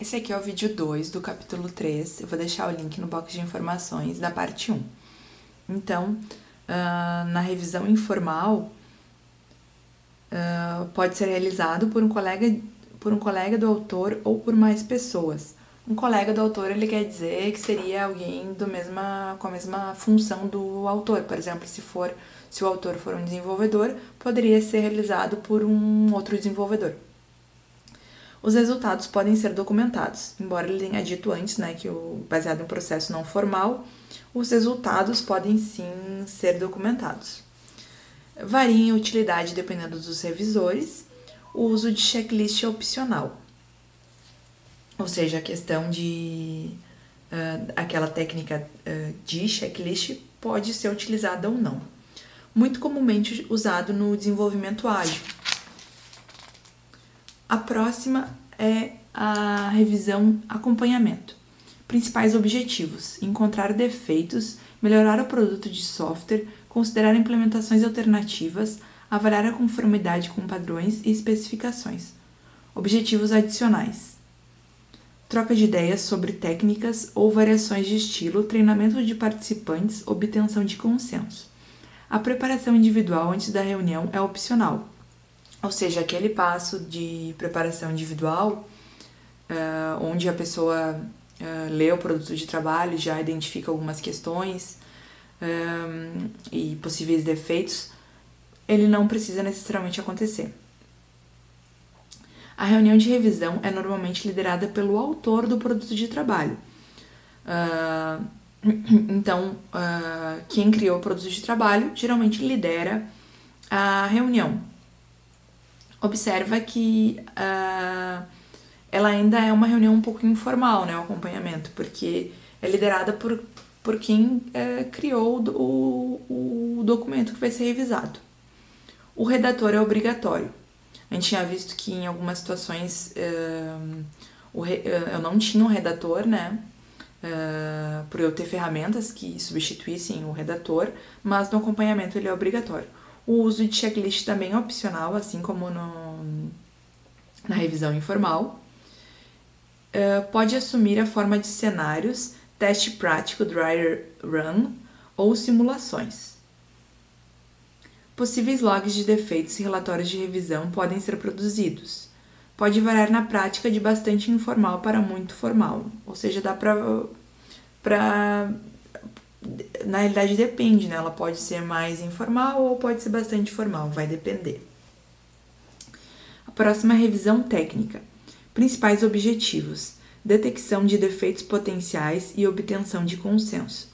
Esse aqui é o vídeo 2 do capítulo 3. Eu vou deixar o link no box de informações da parte 1. Então, na revisão informal, pode ser realizado por um colega do autor ou por mais pessoas. Um colega do autor, ele quer dizer que seria alguém com a mesma função do autor. Por exemplo, se o autor for um desenvolvedor, poderia ser realizado por um outro desenvolvedor. Os resultados podem ser documentados, embora ele tenha dito antes, que baseado em um processo não formal, os resultados podem sim ser documentados. Varia em utilidade dependendo dos revisores. O uso de checklist é opcional, ou seja, a questão de aquela técnica de checklist pode ser utilizada ou não. Muito comumente usado no desenvolvimento ágil. A próxima é a revisão acompanhamento. Principais objetivos: encontrar defeitos, melhorar o produto de software, considerar implementações alternativas, avaliar a conformidade com padrões e especificações. Objetivos adicionais: troca de ideias sobre técnicas ou variações de estilo, treinamento de participantes, obtenção de consenso. A preparação individual antes da reunião é opcional, ou seja, aquele passo de preparação individual, onde a pessoa lê o produto de trabalho, já identifica algumas questões e possíveis defeitos, ele não precisa necessariamente acontecer. A reunião de revisão é normalmente liderada pelo autor do produto de trabalho. Então, quem criou o produto de trabalho geralmente lidera a reunião. Observa que ela ainda é uma reunião um pouco informal, o acompanhamento, porque é liderada por quem criou o documento que vai ser revisado. O redator é obrigatório. A gente tinha visto que em algumas situações eu não tinha um redator, por eu ter ferramentas que substituíssem o redator, mas no acompanhamento ele é obrigatório. O uso de checklist também é opcional, assim como na revisão informal. Pode assumir a forma de cenários, teste prático, dry run ou simulações. Possíveis logs de defeitos e relatórios de revisão podem ser produzidos. Pode variar na prática de bastante informal para muito formal, ou seja, dá para na realidade depende, ela pode ser mais informal ou pode ser bastante formal, vai depender. A próxima é a revisão técnica. Principais objetivos: detecção de defeitos potenciais e obtenção de consenso.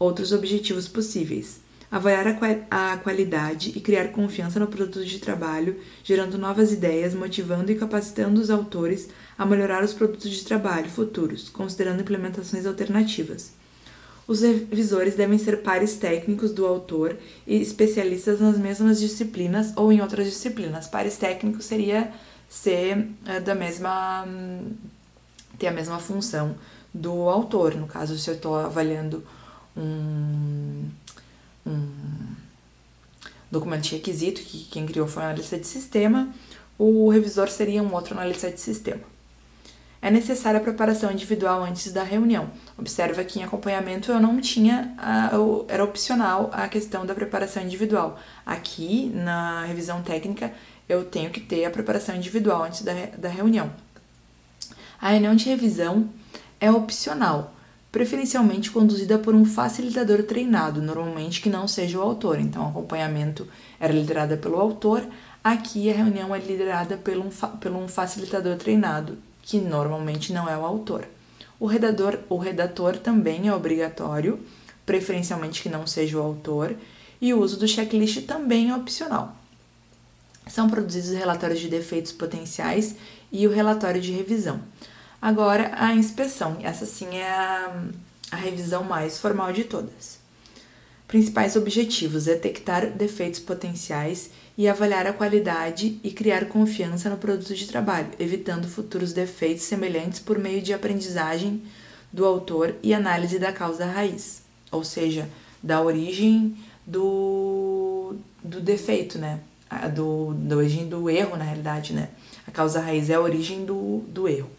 Outros objetivos possíveis: avaliar a qualidade e criar confiança no produto de trabalho, gerando novas ideias, motivando e capacitando os autores a melhorar os produtos de trabalho futuros, considerando implementações alternativas. Os revisores devem ser pares técnicos do autor e especialistas nas mesmas disciplinas ou em outras disciplinas. Pares técnicos seria ser ter a mesma função do autor. No caso, se eu estou avaliando um documento de requisito, que quem criou foi um analista de sistema, o revisor seria um outro analista de sistema. É necessária a preparação individual antes da reunião. Observa que em acompanhamento eu não tinha, era opcional a questão da preparação individual. Aqui, na revisão técnica, eu tenho que ter a preparação individual antes da reunião. A reunião de revisão é opcional, preferencialmente conduzida por um facilitador treinado, normalmente que não seja o autor. Então, o acompanhamento era liderado pelo autor, aqui a reunião é liderada por um facilitador treinado, que normalmente não é o autor. O redator também é obrigatório, preferencialmente que não seja o autor, e o uso do checklist também é opcional. São produzidos relatórios de defeitos potenciais e o relatório de revisão. Agora, a inspeção. Essa sim é a revisão mais formal de todas. Principais objetivos: detectar defeitos potenciais e avaliar a qualidade e criar confiança no produto de trabalho, evitando futuros defeitos semelhantes por meio de aprendizagem do autor e análise da causa raiz, ou seja, da origem do defeito, da origem do erro, na realidade, A causa raiz é a origem do erro.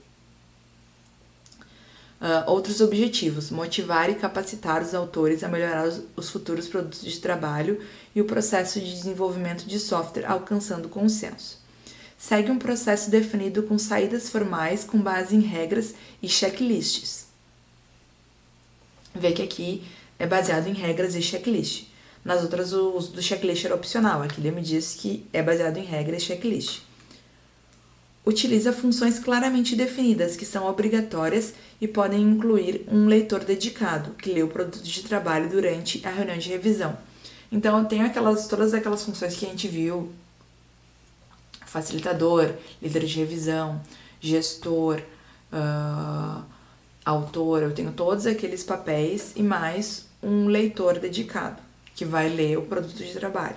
Outros objetivos: motivar e capacitar os autores a melhorar os futuros produtos de trabalho e o processo de desenvolvimento de software, alcançando consenso. Segue um processo definido com saídas formais com base em regras e checklists. Vê que aqui é baseado em regras e checklist. Nas outras, o uso do checklist era opcional. Aqui ele me diz que é baseado em regra e checklist. Utiliza funções claramente definidas, que são obrigatórias e podem incluir um leitor dedicado, que lê o produto de trabalho durante a reunião de revisão. Então, tem todas aquelas funções que a gente viu: facilitador, líder de revisão, gestor, autor. Eu tenho todos aqueles papéis e mais um leitor dedicado, que vai ler o produto de trabalho.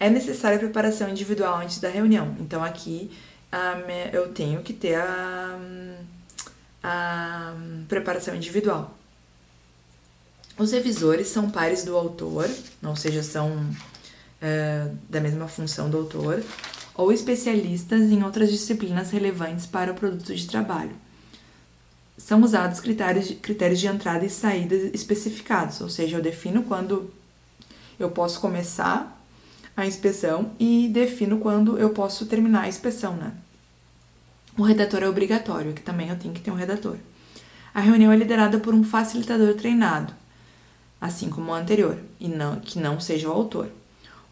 É necessária a preparação individual antes da reunião. Então, aqui eu tenho que ter a preparação individual. Os revisores são pares do autor, ou seja, são da mesma função do autor, ou especialistas em outras disciplinas relevantes para o produto de trabalho. São usados critérios de entrada e saída especificados, ou seja, eu defino quando eu posso começar a inspeção e defino quando eu posso terminar a inspeção, né? O redator é obrigatório, que também eu tenho que ter um redator. A reunião é liderada por um facilitador treinado, assim como o anterior, e que não seja o autor.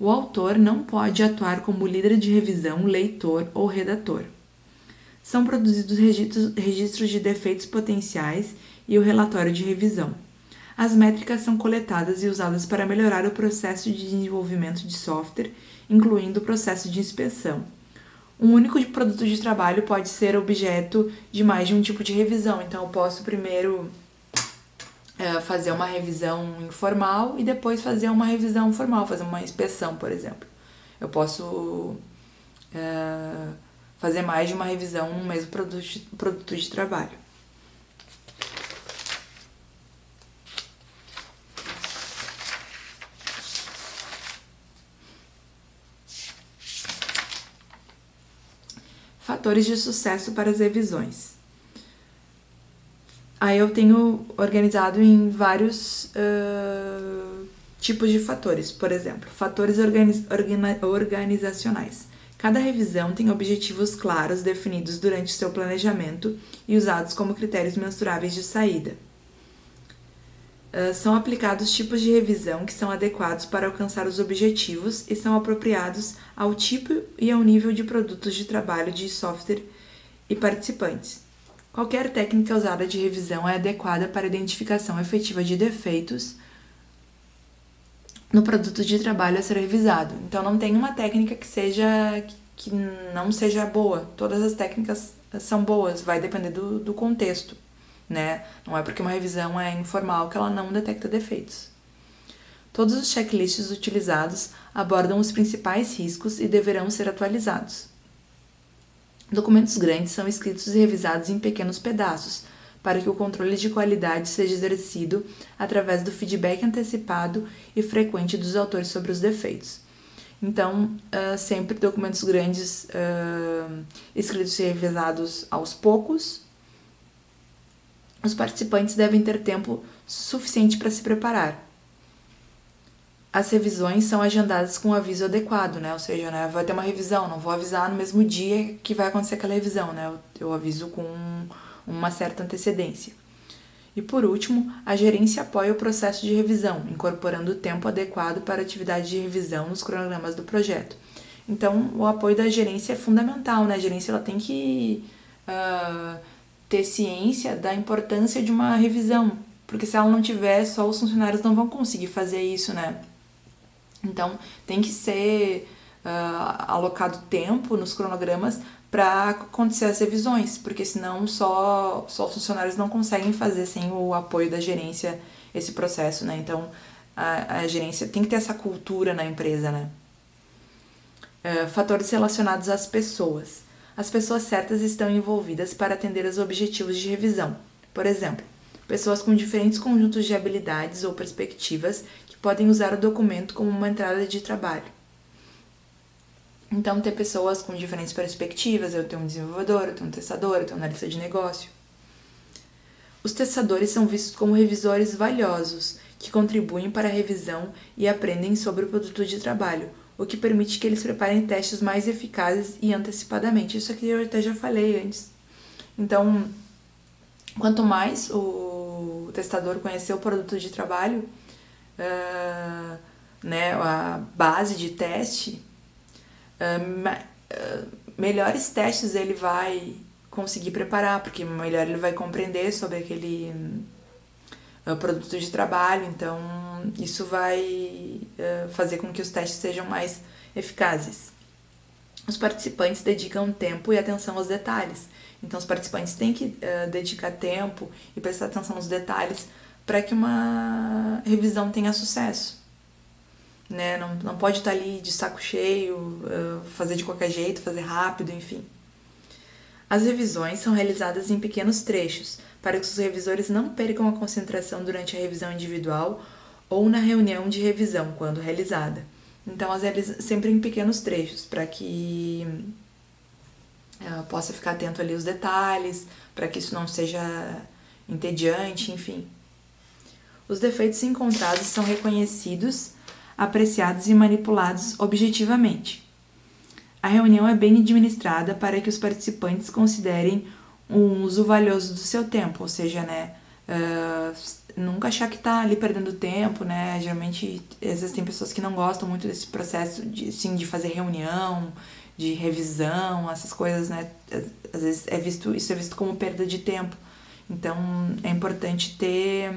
O autor não pode atuar como líder de revisão, leitor ou redator. São produzidos registros de defeitos potenciais e o relatório de revisão. As métricas são coletadas e usadas para melhorar o processo de desenvolvimento de software, incluindo o processo de inspeção. Um único produto de trabalho pode ser objeto de mais de um tipo de revisão. Então, eu posso primeiro fazer uma revisão informal e depois fazer uma revisão formal, fazer uma inspeção, por exemplo. Eu posso fazer mais de uma revisão no mesmo produto de trabalho. Fatores de sucesso para as revisões. Aí eu tenho organizado em vários tipos de fatores. Por exemplo, fatores organizacionais. Cada revisão tem objetivos claros definidos durante seu planejamento e usados como critérios mensuráveis de saída. São aplicados tipos de revisão que são adequados para alcançar os objetivos e são apropriados ao tipo e ao nível de produtos de trabalho de software e participantes. Qualquer técnica usada de revisão é adequada para a identificação efetiva de defeitos no produto de trabalho a ser revisado. Então, não tem uma técnica que não seja boa. Todas as técnicas são boas, vai depender do contexto, né? Não é porque uma revisão é informal que ela não detecta defeitos. Todos os checklists utilizados abordam os principais riscos e deverão ser atualizados. Documentos grandes são escritos e revisados em pequenos pedaços, para que o controle de qualidade seja exercido através do feedback antecipado e frequente dos autores sobre os defeitos. Então, sempre documentos grandes escritos e revisados aos poucos. Os participantes devem ter tempo suficiente para se preparar. As revisões são agendadas com aviso adequado, né? Ou seja, né, vai ter uma revisão, não vou avisar no mesmo dia que vai acontecer aquela revisão, né? Eu aviso com uma certa antecedência. E por último, a gerência apoia o processo de revisão, incorporando o tempo adequado para a atividade de revisão nos cronogramas do projeto. Então, o apoio da gerência é fundamental, né? A gerência ela tem que ter ciência da importância de uma revisão, porque se ela não tiver, só os funcionários não vão conseguir fazer isso, né? Então, tem que ser alocado tempo nos cronogramas para acontecer as revisões, porque senão só os funcionários não conseguem fazer sem o apoio da gerência esse processo, né? Então, a gerência tem que ter essa cultura na empresa, né? Fatores relacionados às pessoas. As pessoas certas estão envolvidas para atender aos objetivos de revisão. Por exemplo, pessoas com diferentes conjuntos de habilidades ou perspectivas que podem usar o documento como uma entrada de trabalho. Então, ter pessoas com diferentes perspectivas, eu tenho um desenvolvedor, eu tenho um testador, eu tenho um analista de negócio. Os testadores são vistos como revisores valiosos, que contribuem para a revisão e aprendem sobre o produto de trabalho, o que permite que eles preparem testes mais eficazes e antecipadamente. Isso aqui eu até já falei antes. Então, quanto mais o testador conhecer o produto de trabalho, né, a base de teste, melhores testes ele vai conseguir preparar, porque melhor ele vai compreender sobre aquele produto de trabalho, então isso vai fazer com que os testes sejam mais eficazes. Os participantes dedicam tempo e atenção aos detalhes, então os participantes têm que dedicar tempo e prestar atenção nos detalhes para que uma revisão tenha sucesso. Né? Não pode estar ali de saco cheio, fazer de qualquer jeito, fazer rápido, enfim. As revisões são realizadas em pequenos trechos, para que os revisores não percam a concentração durante a revisão individual ou na reunião de revisão, quando realizada. Então, sempre em pequenos trechos, para que possa ficar atento ali aos detalhes, para que isso não seja entediante, enfim. Os defeitos encontrados são reconhecidos, apreciados e manipulados objetivamente. A reunião é bem administrada para que os participantes considerem um uso valioso do seu tempo, ou seja, né, nunca achar que está ali perdendo tempo, né, geralmente existem pessoas que não gostam muito desse processo de fazer reunião, de revisão, essas coisas, né, às vezes isso é visto como perda de tempo, então é importante ter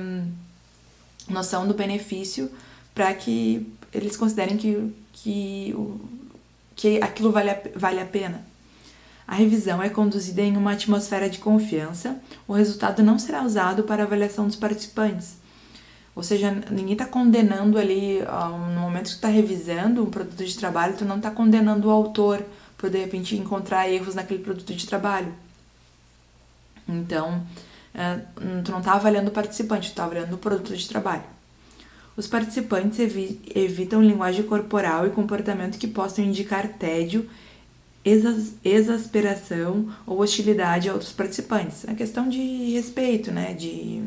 noção do benefício para que eles considerem que aquilo vale a pena. A revisão é conduzida em uma atmosfera de confiança, o resultado não será usado para avaliação dos participantes. Ou seja, ninguém está condenando ali, no momento que tu está revisando um produto de trabalho, tu não está condenando o autor por de repente encontrar erros naquele produto de trabalho. Então, tu não está avaliando o participante, tu está avaliando o produto de trabalho. Os participantes evitam linguagem corporal e comportamento que possam indicar tédio, exasperação ou hostilidade a outros participantes. É questão de respeito, né? De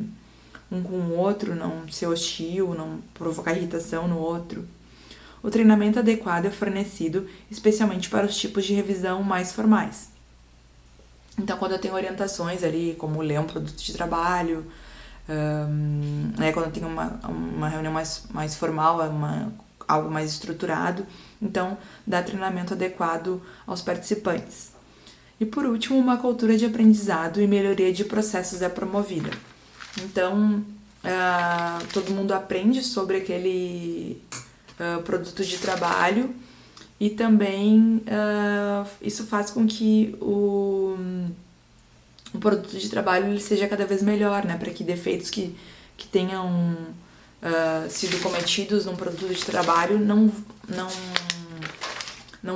um com o outro, não ser hostil, não provocar irritação no outro. O treinamento adequado é fornecido especialmente para os tipos de revisão mais formais. Então, quando eu tenho orientações ali, como ler um produto de trabalho, quando eu tenho uma reunião mais formal, algo mais estruturado, então dá treinamento adequado aos participantes. E por último, uma cultura de aprendizado e melhoria de processos é promovida. Então, todo mundo aprende sobre aquele produto de trabalho e também isso faz com que o produto de trabalho ele seja cada vez melhor, né? Para que defeitos que tenham sido cometidos num produto de trabalho não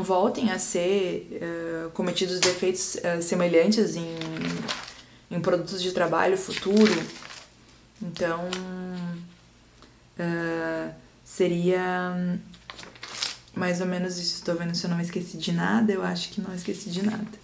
voltem a ser cometidos defeitos semelhantes em produtos de trabalho futuro. Então, seria mais ou menos isso. Estou vendo se eu não esqueci de nada. Eu acho que não esqueci de nada.